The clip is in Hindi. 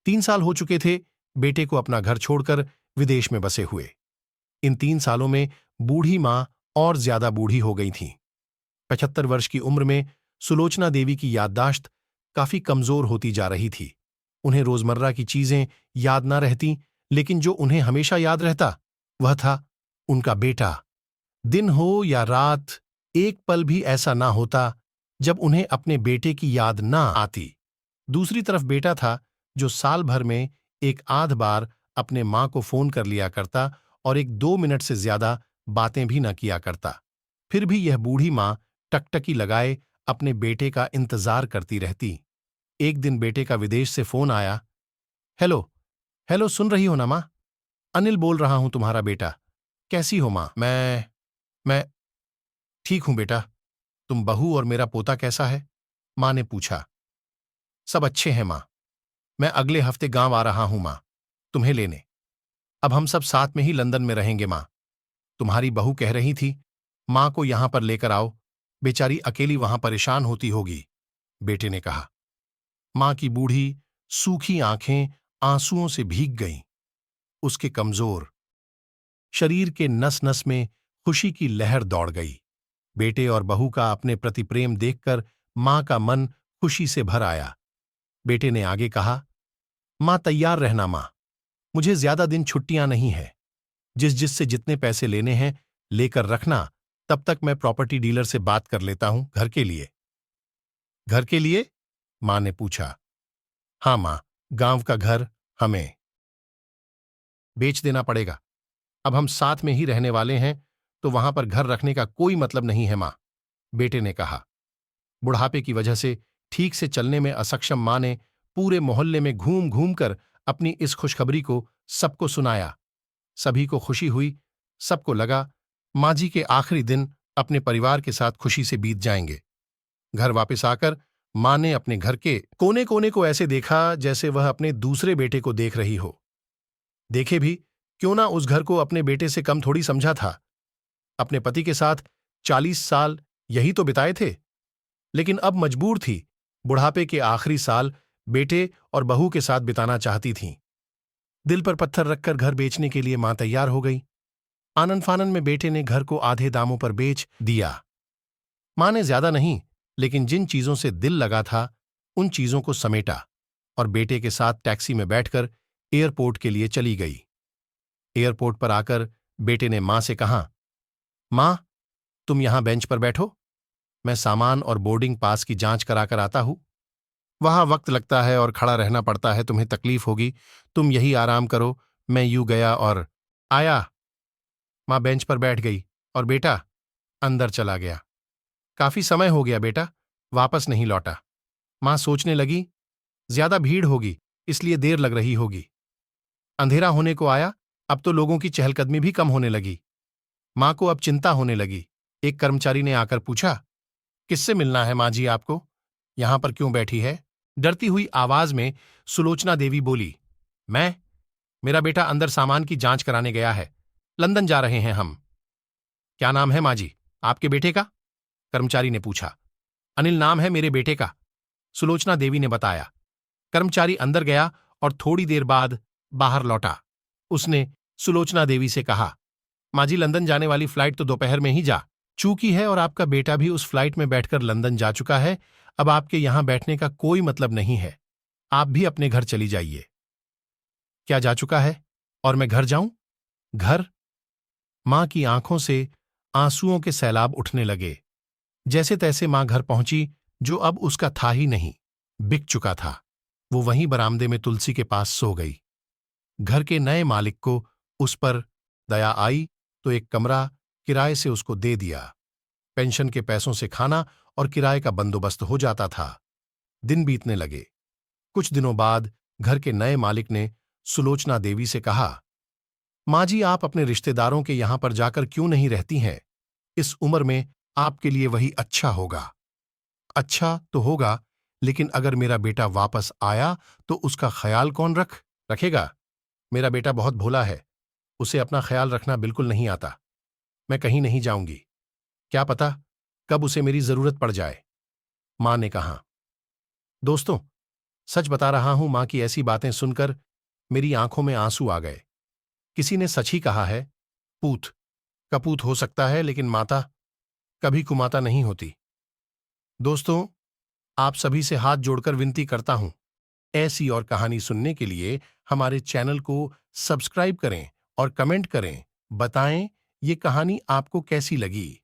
3 साल हो चुके थे बेटे को अपना घर छोड़कर विदेश में बसे हुए। इन 3 सालों में बूढ़ी मां और ज्यादा बूढ़ी हो गई थीं। 75 वर्ष की उम्र में सुलोचना देवी की याददाश्त काफी कमजोर होती जा रही थी। उन्हें रोजमर्रा की चीजें याद न रहती, लेकिन जो उन्हें हमेशा याद रहता वह था उनका बेटा। दिन हो या रात, एक पल भी ऐसा ना होता जब उन्हें अपने बेटे की याद ना आती। दूसरी तरफ बेटा था जो साल भर में एक आध बार अपने मां को फोन कर लिया करता और एक 2 मिनट से ज्यादा बातें भी न किया करता। फिर भी यह बूढ़ी मां टकटकी लगाए अपने बेटे का इंतजार करती रहती। एक दिन बेटे का विदेश से फोन आया। हेलो, हेलो, सुन रही हो ना मां? अनिल बोल रहा हूं, तुम्हारा बेटा। कैसी हो मां? मैं ठीक हूं बेटा। तुम, बहू और मेरा पोता कैसा है? मां ने पूछा। सब अच्छे हैं मां। मैं अगले हफ्ते गांव आ रहा हूं मां, तुम्हें लेने। अब हम सब साथ में ही लंदन में रहेंगे मां। तुम्हारी बहू कह रही थी मां को यहां पर लेकर आओ, बेचारी अकेली वहां परेशान होती होगी, बेटे ने कहा। मां की बूढ़ी सूखी आंखें आंसुओं से भीग गईं। उसके कमजोर शरीर के नस नस में खुशी की लहर दौड़ गई। बेटे और बहू का अपने प्रति प्रेम देखकर मां का मन खुशी से भर आया। बेटे ने आगे कहा, मां तैयार रहना मां, मुझे ज्यादा दिन छुट्टियां नहीं है। जिससे जितने पैसे लेने हैं लेकर रखना, तब तक मैं प्रॉपर्टी डीलर से बात कर लेता हूं घर के लिए। घर के लिए? मां ने पूछा। हां मां, गांव का घर हमें बेच देना पड़ेगा। अब हम साथ में ही रहने वाले हैं, तो वहां पर घर रखने का कोई मतलब नहीं है मां, बेटे ने कहा। बुढ़ापे की वजह से ठीक से चलने में असक्षम मां ने पूरे मोहल्ले में घूम घूम कर अपनी इस खुशखबरी को सबको सुनाया। सभी को खुशी हुई। सबको लगा मां जी के आखिरी दिन अपने परिवार के साथ खुशी से बीत जाएंगे। घर वापस आकर मां ने अपने घर के कोने कोने को ऐसे देखा जैसे वह अपने दूसरे बेटे को देख रही हो। देखे भी क्यों ना, उस घर को अपने बेटे से कम थोड़ी समझा था। अपने पति के साथ 40 साल यही तो बिताए थे, लेकिन अब मजबूर थी बुढ़ापे के आखिरी साल बेटे और बहू के साथ बिताना चाहती थीं। दिल पर पत्थर रखकर घर बेचने के लिए मां तैयार हो गई। आनन फानन में बेटे ने घर को आधे दामों पर बेच दिया। मां ने ज्यादा नहीं, लेकिन जिन चीजों से दिल लगा था उन चीजों को समेटा और बेटे के साथ टैक्सी में बैठकर एयरपोर्ट के लिए चली गई। एयरपोर्ट पर आकर बेटे ने मां से कहा, मां, तुम यहां बेंच पर बैठो, मैं सामान और बोर्डिंग पास की जांच कराकर आता हूं। वहां वक्त लगता है और खड़ा रहना पड़ता है, तुम्हें तकलीफ होगी, तुम यही आराम करो। मैं यूं गया और आया। मां बेंच पर बैठ गई और बेटा अंदर चला गया। काफी समय हो गया बेटा, वापस नहीं लौटा। मां सोचने लगी, ज्यादा भीड़ होगी इसलिए देर लग रही होगी। अंधेरा होने को आया, अब तो लोगों की चहलकदमी भी कम होने लगी। मां को अब चिंता होने लगी। एक कर्मचारी ने आकर पूछा, किससे मिलना है मां जी आपको? यहां पर क्यों बैठी है? डरती हुई आवाज में सुलोचना देवी बोली, मेरा बेटा अंदर सामान की जांच कराने गया है, लंदन जा रहे हैं हम। क्या नाम है मां जी आपके बेटे का? कर्मचारी ने पूछा। अनिल नाम है मेरे बेटे का, सुलोचना देवी ने बताया। कर्मचारी अंदर गया और थोड़ी देर बाद बाहर लौटा। उसने सुलोचना देवी से कहा, मां जी, लंदन जाने वाली फ्लाइट तो दोपहर में ही जा चूकी है और आपका बेटा भी उस फ्लाइट में बैठकर लंदन जा चुका है। अब आपके यहां बैठने का कोई मतलब नहीं है, आप भी अपने घर चली जाइए। क्या जा चुका है और मैं घर जाऊं? घर? मां की आंखों से आंसुओं के सैलाब उठने लगे। जैसे तैसे मां घर पहुंची, जो अब उसका था ही नहीं, बिक चुका था। वो वहीं बरामदे में तुलसी के पास सो गई। घर के नए मालिक को उस पर दया आई तो एक कमरा किराए से उसको दे दिया। पेंशन के पैसों से खाना और किराए का बंदोबस्त हो जाता था। दिन बीतने लगे। कुछ दिनों बाद घर के नए मालिक ने सुलोचना देवी से कहा, मां जी, आप अपने रिश्तेदारों के यहां पर जाकर क्यों नहीं रहती हैं? इस उम्र में आपके लिए वही अच्छा होगा। अच्छा तो होगा, लेकिन अगर मेरा बेटा वापस आया तो उसका ख्याल कौन रखेगा? मेरा बेटा बहुत भोला है, उसे अपना ख्याल रखना बिल्कुल नहीं आता। मैं कहीं नहीं जाऊंगी, क्या पता कब उसे मेरी जरूरत पड़ जाए, मां ने कहा। दोस्तों, सच बता रहा हूं, मां की ऐसी बातें सुनकर मेरी आंखों में आंसू आ गए। किसी ने सच ही कहा है, पूत कपूत हो सकता है, लेकिन माता कभी कुमाता नहीं होती। दोस्तों, आप सभी से हाथ जोड़कर विनती करता हूं, ऐसी और कहानी सुनने के लिए हमारे चैनल को सब्सक्राइब करें और कमेंट करें, बताएं ये कहानी आपको कैसी लगी।